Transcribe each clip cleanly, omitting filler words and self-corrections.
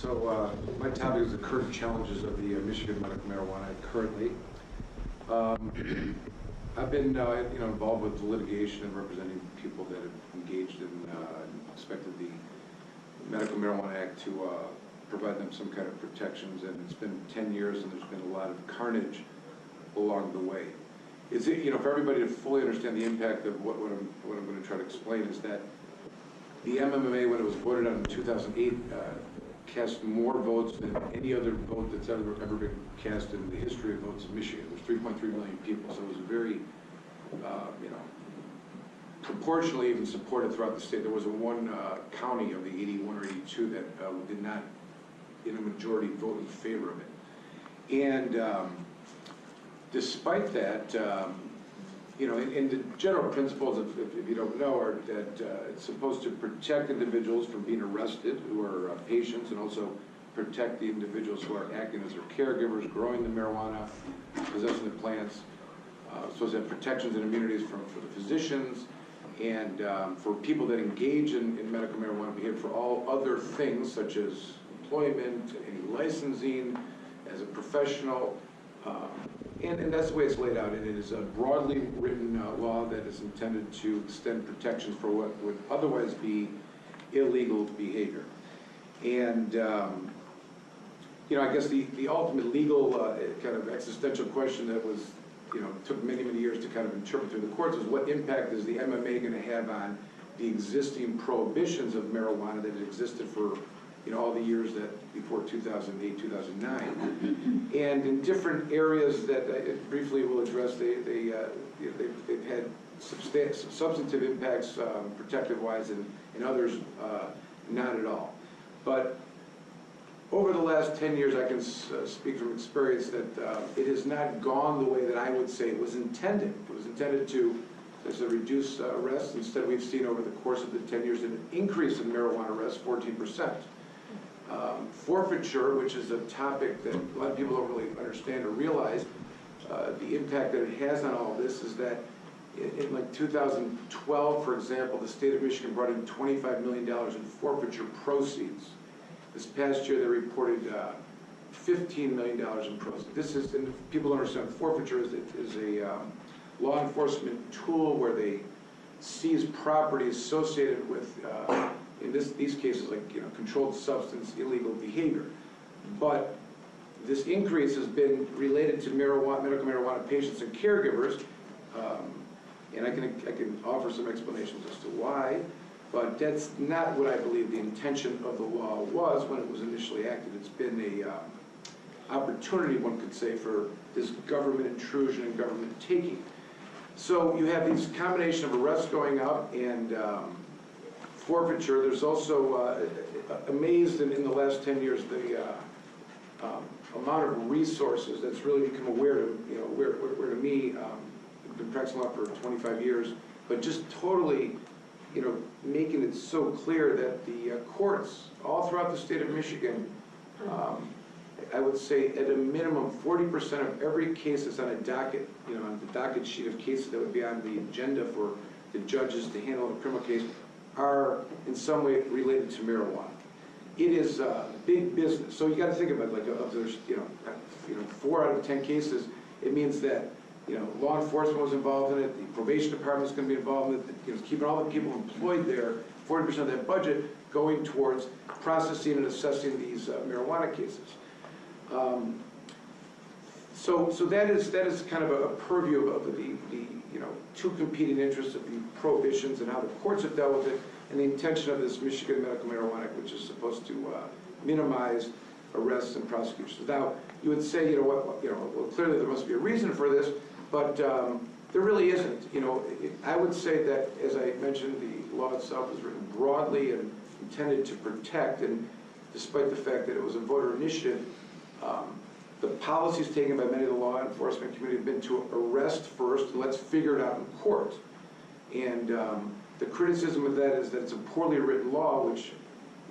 My topic is the current challenges of the Michigan medical marijuana currently. I've been involved with litigation and representing people that have engaged in expected the Medical Marijuana Act to provide them some kind of protections, and it's been 10 years and there's been a lot of carnage along the way. It's, for everybody to fully understand the impact of what I'm going to try to explain is that the MMMA, when it was voted on in 2008, cast more votes than any other vote that's ever been cast in the history of votes in Michigan. There's 3.3 million people, so it was very, proportionally even supported throughout the state. There was one county of the 81 or 82 that did not, in a majority, vote in favor of it. And despite that, and the general principles, if you don't know, are that it's supposed to protect individuals from being arrested who are patients, and also protect the individuals who are acting as their caregivers, growing the marijuana, possessing the plants. Supposed to have protections and immunities for the physicians, and for people that engage in medical marijuana behavior for all other things such as employment, any licensing, as a professional. And that's the way it's laid out, and it is a broadly written law that is intended to extend protections for what would otherwise be illegal behavior. And I guess the ultimate legal kind of existential question that was, took many years to kind of interpret through the courts was what impact is the MMA going to have on the existing prohibitions of marijuana that existed for all the years that before 2008, 2009, and in different areas that I briefly will address, they've had substantive impacts, protective-wise, and others not at all. But over the last 10 years, I can speak from experience that it has not gone the way that I would say it was intended. It was intended to, as a reduce arrests. Instead, we've seen over the course of the 10 years an increase in marijuana arrests, 14%. Forfeiture, which is a topic that a lot of people don't really understand or realize, the impact that it has on all of this is that in like 2012, for example, the state of Michigan brought in $25 million in forfeiture proceeds. This past year, they reported $15 million in proceeds. This is, and people don't understand, forfeiture is a law enforcement tool where they seize property associated with in these cases, like controlled substance, illegal behavior. But this increase has been related to medical marijuana patients and caregivers, and I can offer some explanations as to why, but that's not what I believe the intention of the law was when it was initially acted. It's been a opportunity, one could say, for this government intrusion and government taking. So you have these combination of arrests going up and forfeiture. There's also amazed in the last 10 years the amount of resources that's really become aware to me. I've been practicing law for 25 years, but just totally, making it so clear that the courts all throughout the state of Michigan, I would say at a minimum 40% of every case that's on a docket, on the docket sheet of cases that would be on the agenda for the judges to handle a criminal case, are in some way related to marijuana. It is big business. So you got to think about it, like if there's 4 out of 10 cases, it means that law enforcement was involved in it, the probation department is going to be involved in it, keeping all the people employed there, 40% of that budget going towards processing and assessing these marijuana cases. So that is kind of a purview of the two competing interests of the prohibitions and how the courts have dealt with it, and the intention of this Michigan Medical Marijuana Act, which is supposed to minimize arrests and prosecutions. Now, you would say, well, clearly there must be a reason for this, but there really isn't. I would say that, as I mentioned, the law itself is written broadly and intended to protect, and despite the fact that it was a voter initiative, the policies taken by many of the law enforcement community have been to arrest first, and let's figure it out in court. And the criticism of that is that it's a poorly written law, which,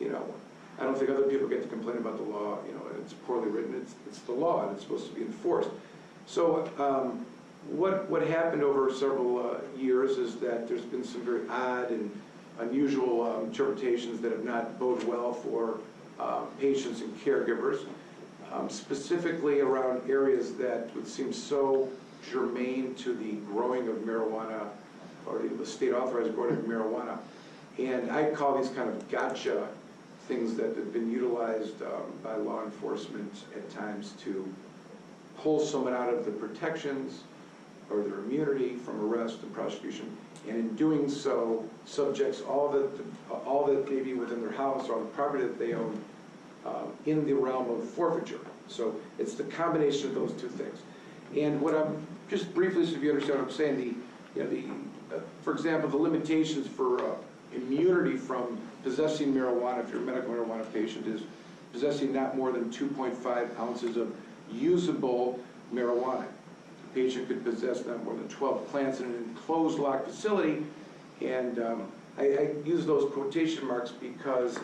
I don't think other people get to complain about the law, and it's poorly written. It's the law, and it's supposed to be enforced. So what happened over several years is that there's been some very odd and unusual interpretations that have not boded well for patients and caregivers, specifically around areas that would seem so germane to the growing of marijuana, or the state authorized growing of marijuana. And I call these kind of gotcha things that have been utilized by law enforcement at times to pull someone out of the protections or their immunity from arrest and prosecution, and in doing so subjects all that may be within their house or all the property that they own in the realm of forfeiture. So it's the combination of those two things. And what I'm, just briefly so you understand what I'm saying, for example, the limitations for immunity from possessing marijuana, if you're a medical marijuana patient, is possessing not more than 2.5 ounces of usable marijuana. The patient could possess not more than 12 plants in an enclosed locked facility, and I use those quotation marks because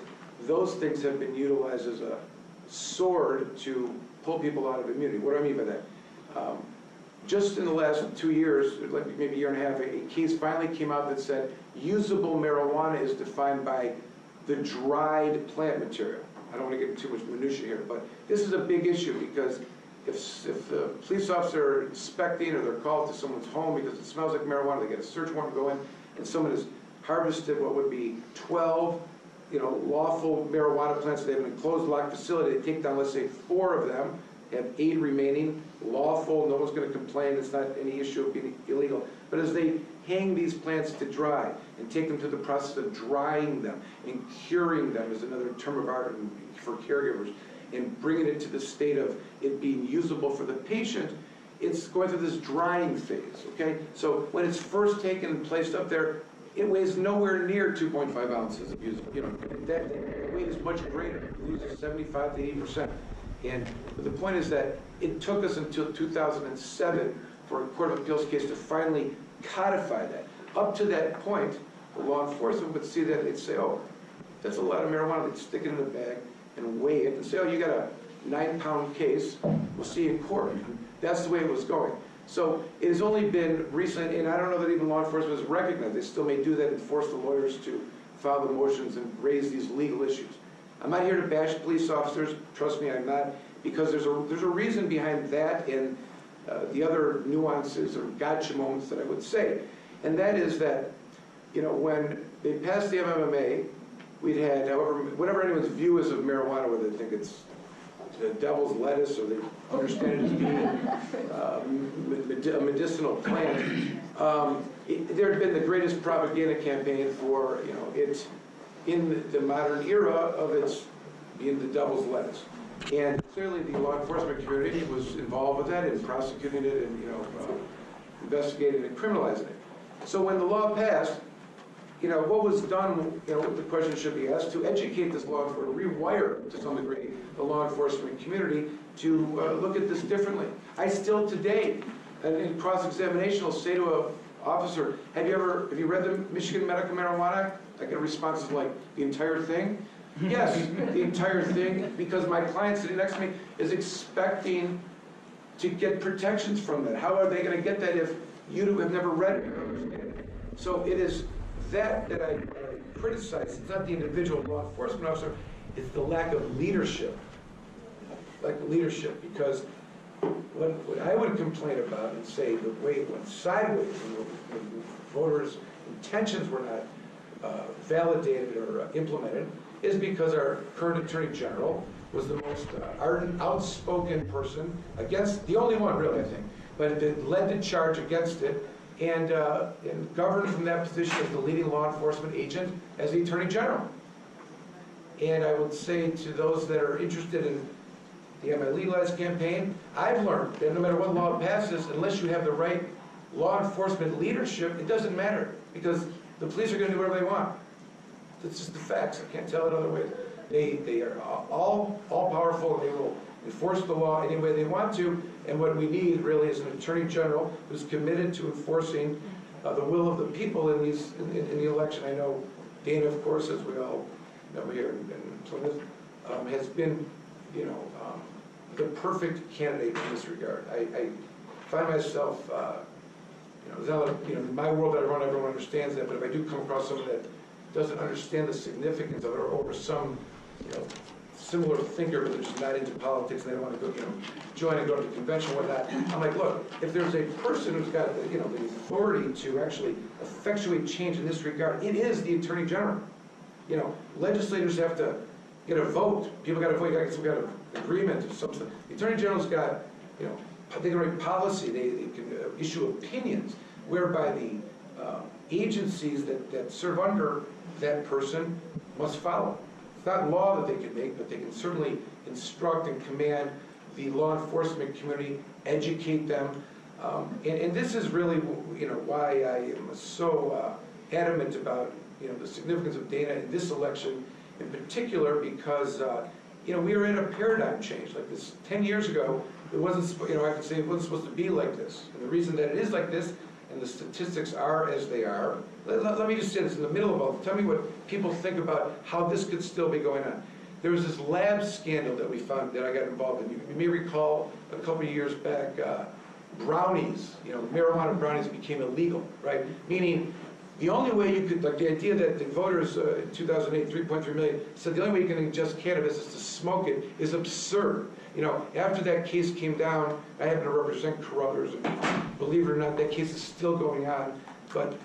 those things have been utilized as a sword to pull people out of immunity. What do I mean by that? Just in the last 2 years, like maybe a year and a half, a case finally came out that said usable marijuana is defined by the dried plant material. I don't want to get into too much minutia here, but this is a big issue because if the police officer are inspecting or they're called to someone's home because it smells like marijuana, they get a search warrant going, and someone has harvested what would be 12 lawful marijuana plants. They have an enclosed locked facility. They take down, let's say, 4 of them, have 8 remaining, lawful, no one's going to complain, it's not any issue of being illegal. But as they hang these plants to dry and take them through the process of drying them and curing them is another term of art for caregivers, and bringing it to the state of it being usable for the patient, it's going through this drying phase, okay? So when it's first taken and placed up there, it weighs nowhere near 2.5 ounces of usable. That weight is much greater. It loses 75 to 80%. And the point is that it took us until 2007 for a Court of Appeals case to finally codify that. Up to that point, the law enforcement would see that and they'd say, oh, that's a lot of marijuana. They'd stick it in the bag and weigh it and say, oh, you got a 9-pound case. We'll see you in court. That's the way it was going. So it has only been recent, and I don't know that even law enforcement has recognized. They still may do that and force the lawyers to file the motions and raise these legal issues. I'm not here to bash police officers. Trust me, I'm not, because there's a reason behind that and the other nuances or gotcha moments that I would say. And that is that, when they passed the MMMA, we'd had, however, whatever anyone's view is of marijuana, whether they think it's the devil's lettuce or they understand it as being a medicinal plant, there had been the greatest propaganda campaign for, it's in the modern era of its being the devil's lettuce. And clearly the law enforcement community was involved with that and prosecuting it and, investigating and criminalizing it. So when the law passed, what was done, the question should be asked, to educate this law enforcement, rewire to some degree the law enforcement community to look at this differently. I still today, in cross-examination, will say to an officer, have you read the Michigan Medical Marijuana Act? I get responses like, the entire thing? Yes, the entire thing, because my client sitting next to me is expecting to get protections from that. How are they going to get that if you have never read it or understand it? So it is that I criticize. It's not the individual law enforcement officer, it's the lack of leadership. Because what I would complain about and say the way it went sideways when voters' intentions were not validated or implemented is because our current Attorney General was the most ardent, outspoken person against, the only one really, I think, but it led the charge against it and governed from that position as the leading law enforcement agent as the Attorney General. And I would say to those that are interested in the Am I Legalized campaign, I've learned that no matter what law passes, unless you have the right law enforcement leadership, it doesn't matter because the police are going to do whatever they want. That's just the facts. I can't tell it other ways. They are all powerful and they will enforce the law any way they want to. And what we need really is an Attorney General who's committed to enforcing the will of the people in the election. I know Dana, of course, as we all know here in Plymouth, has been, the perfect candidate in this regard. I find myself, it's not like, in my world everyone understands that, but if I do come across someone that doesn't understand the significance of it or over some, similar thinker, but they're just not into politics, and they don't want to go, join and go to the convention and whatnot. I'm like, look, if there's a person who's got, the authority to actually effectuate change in this regard, it is the Attorney General. Legislators have to get a vote. People got to vote. You got to get some kind of agreement or something. The Attorney General's got, they can write policy. They can issue opinions whereby the agencies that serve under that person must follow. It's not law that they can make, but they can certainly instruct and command the law enforcement community, educate them. And this is really, why I am so adamant about, the significance of data in this election in particular, because, we are in a paradigm change. Like this 10 years ago, it wasn't, I could say it wasn't supposed to be like this. And the reason that it is like this, and the statistics are as they are, let me just say this in the middle of all, tell me what people think about how this could still be going on. There was this lab scandal that we found, that I got involved in. You may recall a couple of years back, brownies, marijuana brownies became illegal, right? Meaning, the only way you could, like the idea that the voters in 2008, 3.3 million, said the only way you can ingest cannabis is to smoke it is absurd. After that case came down, I happen to represent Carruthers, and believe it or not, that case is still going on. But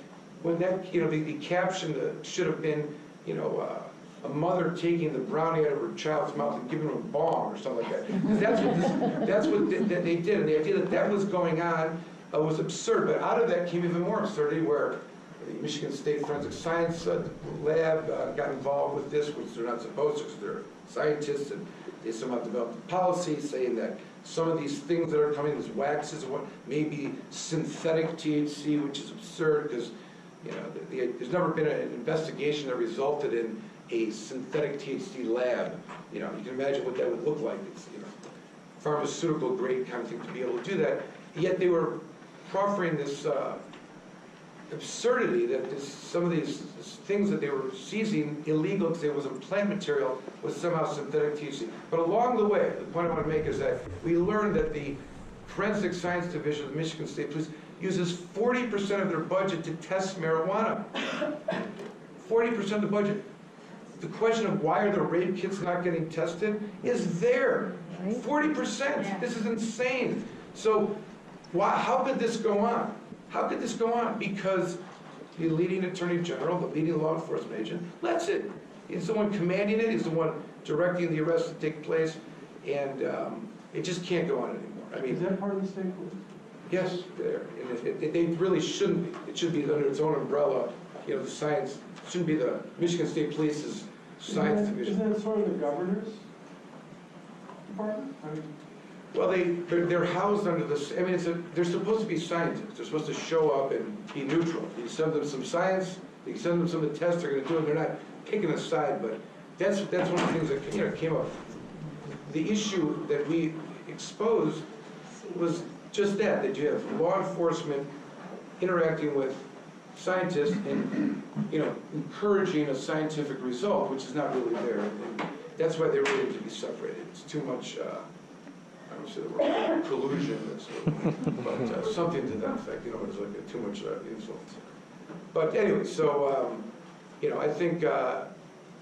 when that, the caption should have been, a mother taking the brownie out of her child's mouth and giving him a bong or something like that. Because that's what they did. And the idea that was going on was absurd. But out of that came even more absurdity, where the Michigan State Forensic Science Lab got involved with this, which they're not supposed to, because they're scientists, and they somehow developed a policy saying that some of these things that are coming, these waxes, and what may be synthetic THC, which is absurd, because there's never been an investigation that resulted in a synthetic THC lab. You can imagine what that would look like. It's pharmaceutical grade kind of thing to be able to do that. Yet they were proffering this absurdity that some of these things that they were seizing illegal because it wasn't plant material was somehow synthetic THC. But along the way, the point I want to make is that we learned that the Forensic Science Division of the Michigan State Police uses 40% of their budget to test marijuana. 40% of the budget. The question of why are the rape kits not getting tested is there. 40%. This is insane. So how could this go on? How could this go on? Because the leading Attorney General, the leading law enforcement agent, lets it. He's the one commanding it. He's the one directing the arrest to take place. And it just can't go on anymore. I mean, is that part of the state police? Yes, there. And they really shouldn't be. It should be under its own umbrella. The science shouldn't be the Michigan State Police's science division. Isn't that sort of the governor's department? I mean, well, they're housed under this. I mean, they're supposed to be scientists. They're supposed to show up and be neutral. You send them some science. You send them some of the tests they're going to do, and they're not picking a side. But that's one of the things that came up. The issue that we exposed was just that you have law enforcement interacting with scientists and encouraging a scientific result, which is not really there. And that's why they really need to be separated. It's too much. I don't say the word collusion, but something to that effect. It's like too much influence. But anyway, so I think.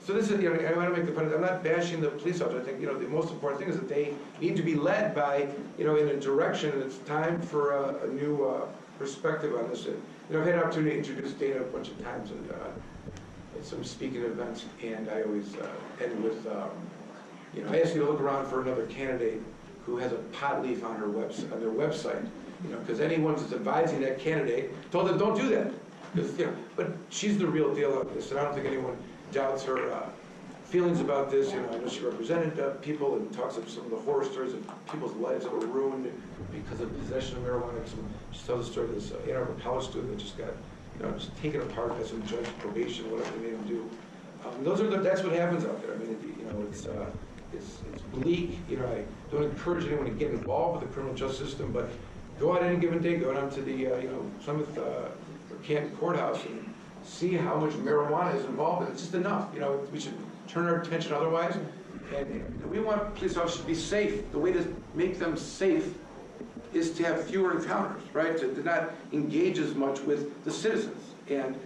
So this is, I want to make the point, I'm not bashing the police officers. I think, the most important thing is that they need to be led by, in a direction, and it's time for a new perspective on this. And, I've had an opportunity to introduce Dana a bunch of times at some speaking events, and I always end with, I ask you to look around for another candidate who has a pot leaf on their website, because anyone that's advising that candidate told them don't do that. But she's the real deal on this, and I don't think anyone doubts her feelings about this. I know she represented people and talks of some of the horror stories of people's lives that were ruined because of possession of marijuana. She tells the story of this Ann Arbor college student that just got, just taken apart by some judge, probation, whatever they made him do. That's what happens out there. I mean, it's bleak. I don't encourage anyone to get involved with the criminal justice system, but go out any given day, go down to the Plymouth or Canton courthouse and see how much marijuana is involved in it. It's just enough. We should turn our attention otherwise. And we want police officers to be safe. The way to make them safe is to have fewer encounters, right? To not engage as much with the citizens. And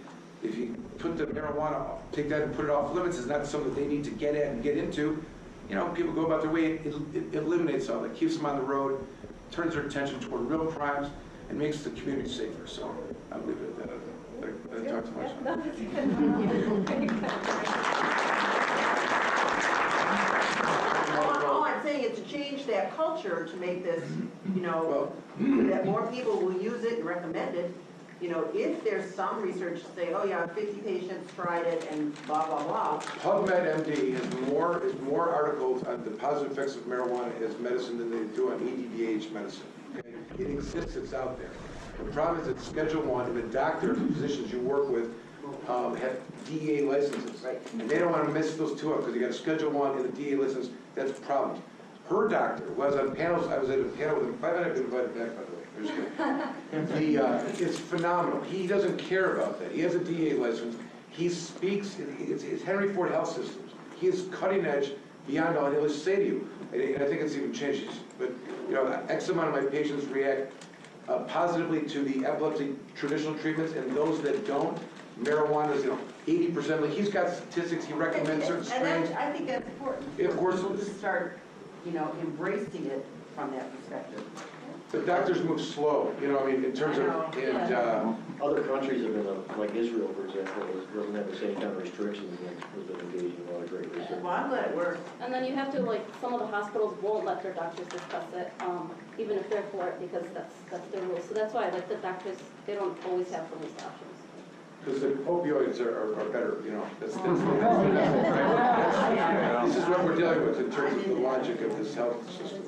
if you put the marijuana, take that and put it off limits, it's not something that they need to get at and get into. you know, people go about their way, it eliminates all that, keeps them on the road, turns their attention toward real crimes, and makes the community safer. So I'll leave it at that. I talked too much. All I'm saying is to change that culture to make this, you know, that more people will use it and recommend it. You know, if there's some research to say, oh yeah, 50 patients tried it and blah, blah, blah. PubMed MD has more articles on the positive effects of marijuana as medicine than they do on EDDH medicine. Okay? It exists, it's out there. The problem is that Schedule I and the doctors and physicians you work with have DEA licenses. Right. And they don't want to mess those two up because you got a Schedule I and a DEA license, that's problems. Her doctor was on panels, I was at a panel with him, I might have been invited back, by the way. It's phenomenal. He doesn't care about that. He has a DEA license. He speaks, it's Henry Ford Health Systems. He is cutting edge beyond all. And he'll say to you, and I think it's even changed, but you know, X amount of my patients react positively to the epilepsy traditional treatments, and those that don't, marijuana is, you know, 80%. Like he's got statistics, he recommends certain strains. And I think that's important. Of course People it to is. start, you know, embracing it from that perspective. The doctors move slow, you know, I mean, in terms of, and Other countries have been, like Israel, for example, doesn't have the same kind of restrictions and has been engaging in a lot of great research. Well, I'm glad it works. And then you have to, like, some of the hospitals won't let their doctors discuss it, even if they're for it, because that's their rule. So that's why, like, the doctors, they don't always have the least options. because the opioids are better, you know, this is what we're dealing with in terms of the logic of this health system.